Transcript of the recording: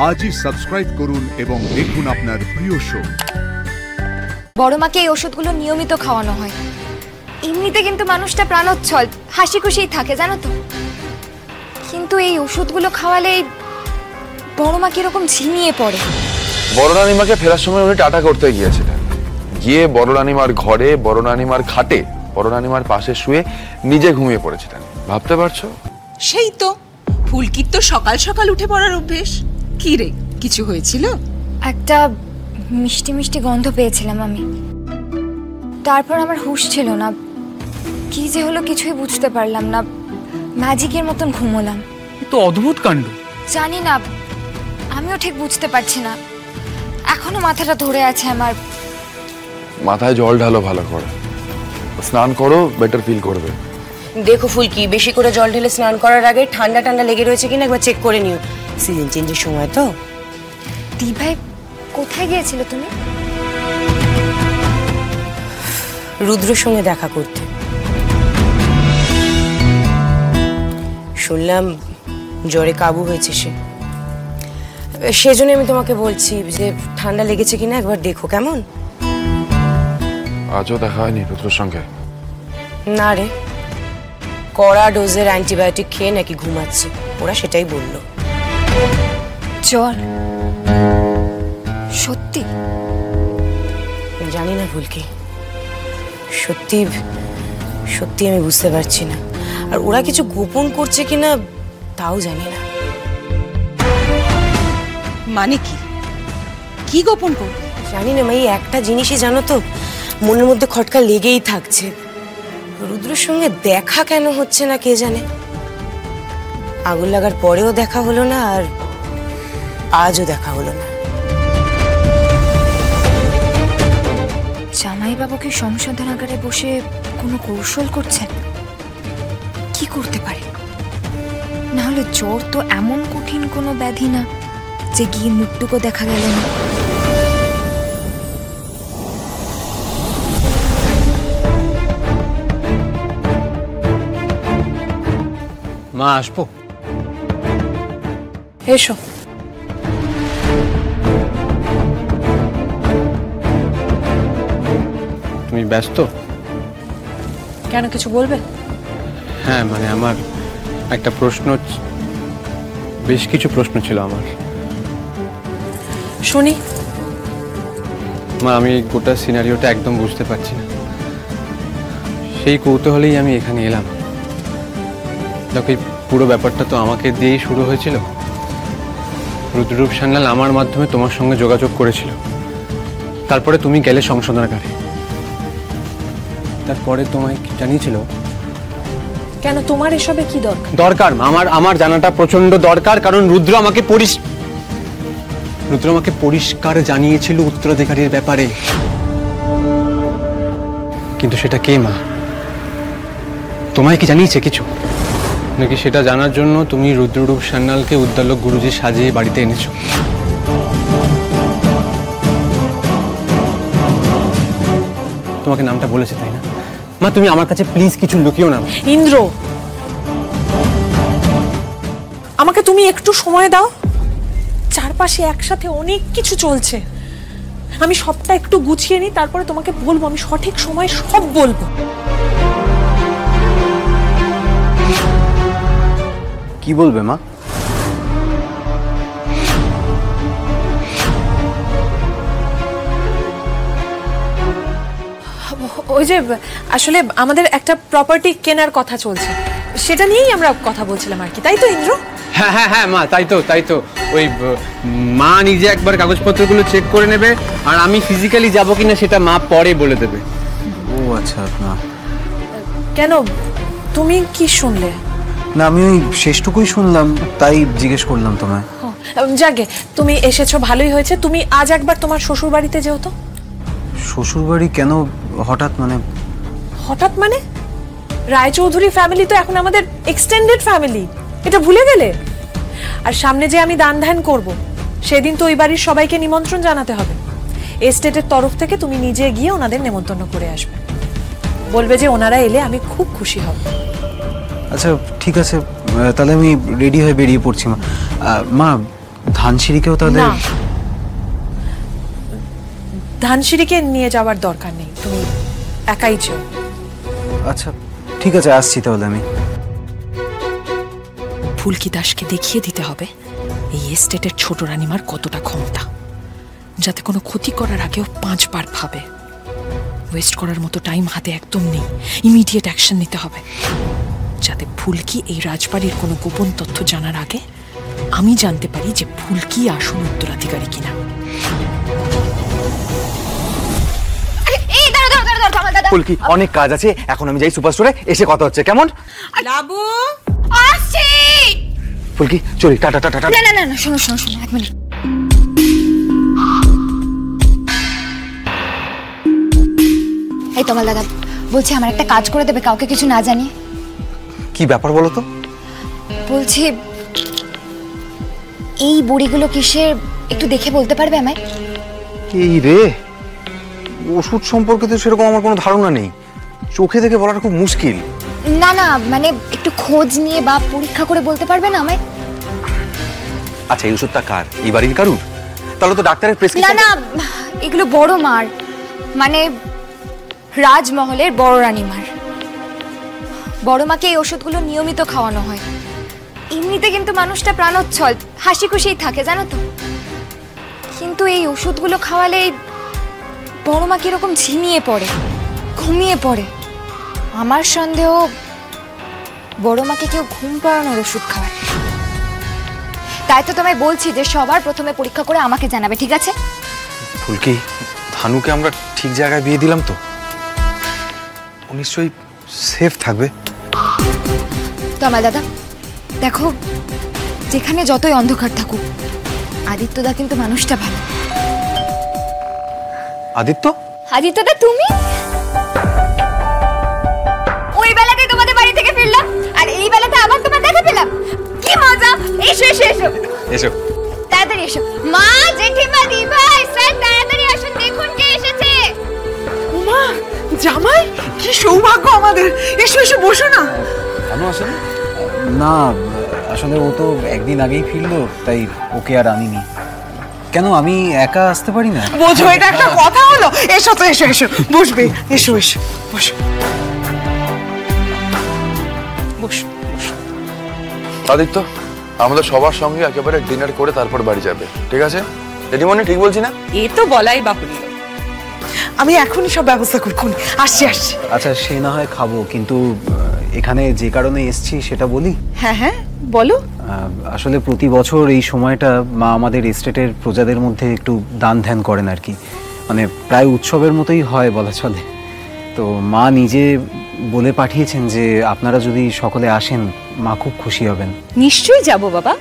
আজই সাবস্ক্রাইব করুন এবং দেখুন আপনার প্রিয় শো। বড় মাকে এই ওষুধগুলো নিয়মিত খাওয়ানো হয়। এমনিতে কিন্তু মানুষটা প্রাণোচ্ছল, হাসি খুশিই থাকে জানো তো। কিন্তু এই ওষুধগুলো খাওয়ালে বড় মা কিরকম ঝিমিয়ে পড়ে। বড় রানীমাকে ফেরার সময় উনি টাটা করতে গিয়েছিলেন। গিয়ে বড় রানীমার ঘরে, বড় রানীমার খাটে, বড় রানীমার পাশে শুয়ে নিজে ঘুমিয়ে পড়েছিলেন। ভাবতে পারছো? সেই তো, ফুলকির তো সকাল সকাল উঠে পড়ার অভ্যেস। কি রে, কিছু হয়েছিল? একটা মিষ্টি মিষ্টি গন্ধ পেয়েছিলাম আমি, তারপর আমার হুঁশ ছিল না। কি যে হলো কিছুই বুঝতে পারলাম না, ম্যাজিকের মতন ঘুমোলাম। তো অদ্ভুত কাণ্ড। জানি না, আমিও ঠিক বুঝতে পারছি না। এখনো মাথাটা ধরে আছে আমার। মাথায় জল ঢালো, ভালো করে স্নান করো, বেটার ফিল করবে। দেখো ফুলকি, বেশি করে জল ঢেলে স্নান করার আগে ঠান্ডা ঠান্ডা লেগে রয়েছে কিনা একবার চেক করে নিও। সিজন চেঞ্জের সময় তো। দি ভাই, কোথায় গিয়েছিলে তুমি? রুদ্রর সঙ্গে দেখা করতে। শুনলাম জ্বরে কাবু হয়েছে সে। সেজন্য আমি তোমাকে বলছি যে ঠান্ডা লেগেছে কিনা একবার দেখো, কেমন? আজও দেখা হয়নি রুদ্রর সঙ্গে? না রে, কড়া ডোজের অ্যান্টিবায়োটিক খেয়ে নাকি ঘুমাচ্ছে, ওরা সেটাই বলল। জ্বর? সত্যি? জানি না ফুলকি, সত্যি সত্যি আমি বুঝতে পারছি না। আর ওরা কিছু গোপন করছে কিনা তাও জানি না। মানে কি, কি গোপন করবে? জানি না, এই একটা জিনিসই জানো তো, মনের মধ্যে খটকা লেগেই থাকছে। রুদ্রর সঙ্গে দেখা কেন হচ্ছে না কে জানে। আগুন লাগার পরেও দেখা হলো না, আর আজও দেখা হলো না। জামাইবাবু কি সংশোধনাগারে বসে কোনো কৌশল করছেন? কি করতে পারে? না হলে জ্বর তো এমন কঠিন কোনো ব্যাধি না যে গিয়ে মুখটুকু দেখা গেল না। মা, আসবো? এসো। তুমি ব্যস্ত? কেন, কিছু বলবে? হ্যাঁ, মানে আমার একটা প্রশ্ন, বেশ কিছু প্রশ্ন ছিল আমার। শুনি। মা, আমি গোটা সিনারিওটা একদম বুঝতে পারছি না। সেই কৌতূহলেই আমি এখানে এলাম। দেখো, এই পুরো ব্যাপারটা তো আমাকে দিয়েই শুরু হয়েছিল। রুদ্ররূপ সান্যাল আমার মাধ্যমে তোমার সঙ্গে যোগাযোগ করেছিল। তারপরে তুমি গেলে সংশোধনাগারে। তারপরে তোমায় জানিয়েছিল। কেন, তোমার এসবে কি দরকার? দরকার আমার জানাটা প্রচন্ড দরকার, কারণ রুদ্র আমাকে পরিষ্কার জানিয়েছিল উত্তরাধিকারীর ব্যাপারে। কিন্তু সেটা কে মা? তোমায় কি জানিয়েছে কিছু? নাকি সেটা জানার জন্য তুমি রুদ্ররূপ সান্যালকে উদ্দালক গুরুজি সাজিয়ে বাড়িতে এনেছো? তোমাকে নামটা বলেছে তাই না মা? তুমি আমার কাছে প্লিজ কিছু লুকিও না। ইন্দ্র, আমাকে তুমি একটু সময় দাও। চারপাশে একসাথে অনেক কিছু চলছে, আমি সবটা একটু গুছিয়ে নিই, তারপরে তোমাকে বলবো। আমি সঠিক সময় সব বলবো। কি বলবে মা? ওই যে আসলে আমাদের একটা প্রপার্টি কেনার কথা চলছে, সেটা নিয়েই আমরা কথা বলছিলাম আর কি। তাই তো ইন্দ্র? হ্যাঁ হ্যাঁ হ্যাঁ মা, তাই তো। ওই মা নিজে একবার কাগজপত্রগুলো চেক করে নেবে, আর আমি ফিজিক্যালি যাবো কিনা সেটা মা পরে বলে দেবে। ও আচ্ছা। না কেন, তুমি কি শুনলে? না, আমি ওই শেষটুকুই শুনলাম, তাই জিজ্ঞেস করলাম তোমায়। যাকে, তুমি এসেছো ভালোই হয়েছে। তুমি আজ একবার তোমার শ্বশুর বাড়িতে যেও তো। শ্বশুর বাড়ি কেন হঠাৎ? হঠাৎ মানে রায়চৌধুরী ফ্যামিলি তো এখন আমাদের এক্সটেন্ডেড ফ্যামিলি, এটা ভুলে গেলে? আর সামনে যে আমি দান ধ্যান করব, সেদিন তো ওই বাড়ির সবাইকে নিমন্ত্রণ জানাতে হবে। এস্টেটের তরফ থেকে তুমি নিজে গিয়ে ওনাদের নেমন্তন্ন করে আসবে, বলবে যে ওনারা এলে আমি খুব খুশি হব। আচ্ছা ঠিক আছে, তাহলে আমি রেডি হয়ে বেরিয়ে পড়ছি। মা ধানসিঁড়িকেও তাহলে না, ধানসিঁড়িকে নিয়ে যাওয়ার দরকার নেই, তুমি একাই যেও। আচ্ছা ঠিক আছে, আসছি তাহলে আমি। ফুলকি দাসকে দেখিয়ে দিতে হবে এই এস্টেটের ছোট রানীমার কতটা ক্ষমতা, যাতে কোনো ক্ষতি করার আগেও 5 বার ভাবে। ওয়েস্ট করার মতো টাইম হাতে একদম নেই, ইমিডিয়েট অ্যাকশন নিতে হবে, যাতে ফুলকি এই রাজবাড়ির কোনো গোপন তথ্য জানার আগে আমি জানতে পারি যে ফুলকি আসল উত্তরাধিকারী কিনা। এই দাঁড়া দাঁড়া দাঁড়া দাঁড়া দাঁড়া, দাঁড়া। ফুলকি, অনেক কাজ আছে, এখন আমি যাই সুপার স্টোরে, এসে কথা হচ্ছে, কেমন? লাবু, আসছি। ফুলকি চলি, টাটা টাটা টাটা। না না না না, শোনো শোনো শোনো, 1 মিনিট। এই তোমার দাদা বলছি আমার একটা কাজ করে দেবে, কাউকে কিছু না জানিয়ে। কি ব্যাপার বলো তো? বলছি এই বড়িগুলো কিসের একটু দেখে বলতে পারবে আমায়? এই রে, ওষুধ সম্পর্কে তো সেরকম আমার কোনো ধারণা নেই, চোখে দেখে বলাটা খুব মুশকিল। না না, মানে একটু খোঁজ নিয়ে বা পরীক্ষা করে বলতে পারবে না আমায়? আচ্ছা, এই ওষুধটা কার? এই বাড়ির কারুর? তাহলে তো ডাক্তারের না প্রেসক্রিপশন। না, এগুলো বড় মার, মানে রাজমহলের বড় রানীমার। বড় মাকে এই ওষুধগুলো নিয়মিত খাওয়ানো হয়। এমনিতে কিন্তু মানুষটা প্রাণোচ্ছল, হাসি খুশিই থাকে জানো তো। কিন্তু এই ওষুধগুলো খাওয়ালে বড় মা কিরকম ঝিমিয়ে পড়ে, ঘুমিয়ে পড়ে। আমার সন্দেহ বড় মাকে কেউ ঘুম পাড়ানোর ওষুধ খাওয়ায়। তাই তো তোমায় বলছি যে সবার প্রথমে পরীক্ষা করে আমাকে জানাবে, ঠিক আছে? ফুলকি, ধানুকে আমরা ঠিক জায়গায় বিয়ে দিলাম তো? ও নিশ্চয়ই সেফ থাকবে। তোমার দাদা দেখো, যেখানে যতই অন্ধকার থাকুক, আদিত্যদা কিন্তু মানুষটা ভালো। আদিত্য? আদিত্যদা তুমি? ওই বেলাতে তোমাদের বাড়ি থেকে ফিরলাম আর এই বেলাতে আবার তোমার দেখা পেলাম, কি মজা! এসো এসো এসো এসো, তাড়াতাড়ি এসো। মা, জেঠিমা, দিভা, স্যার তাড়াতাড়ি আসুন, দেখুন কে এসেছে। উমা, জামাই, কি সৌভাগ্য আমাদের! এসো এসো, বসো না। ধানু আসেনি? না, আসলে ও তো একদিন আগেই ফিরলো, তাই ওকে আর আনিনি। কেন, আমি একা আসতে পারি না? বোঝো, এটা একটা কথা হলো? এসো তো, এসো এসো, বসবে, এসো এসো, বসো বসো। আদিত্য, আমাদের সবার সঙ্গে একেবারে ডিনার করে তারপর বাড়ি যাবে, ঠিক আছে? দিদিমণি ঠিক বলছি না? এ তো বলাই বাহুল্য। আমি এখনই সব ব্যবস্থা করছি, আসছি আসছি। আচ্ছা সে না হয় খাবো, কিন্তু এখানে যে কারণে এসেছি সেটা বলি। হ্যাঁ হ্যাঁ, বলো। আসলে প্রতি বছর এই সময়টা মা আমাদের এস্টেটের প্রজাদের মধ্যে একটু দান ধ্যান করেন আর কি, মানে প্রায় উৎসবের মতোই হয় বলা চলে। তো মা নিজে বলে পাঠিয়েছেন যে আপনারা যদি সকলে আসেন মা খুব খুশি হবেন। নিশ্চয়ই যাব বাবা,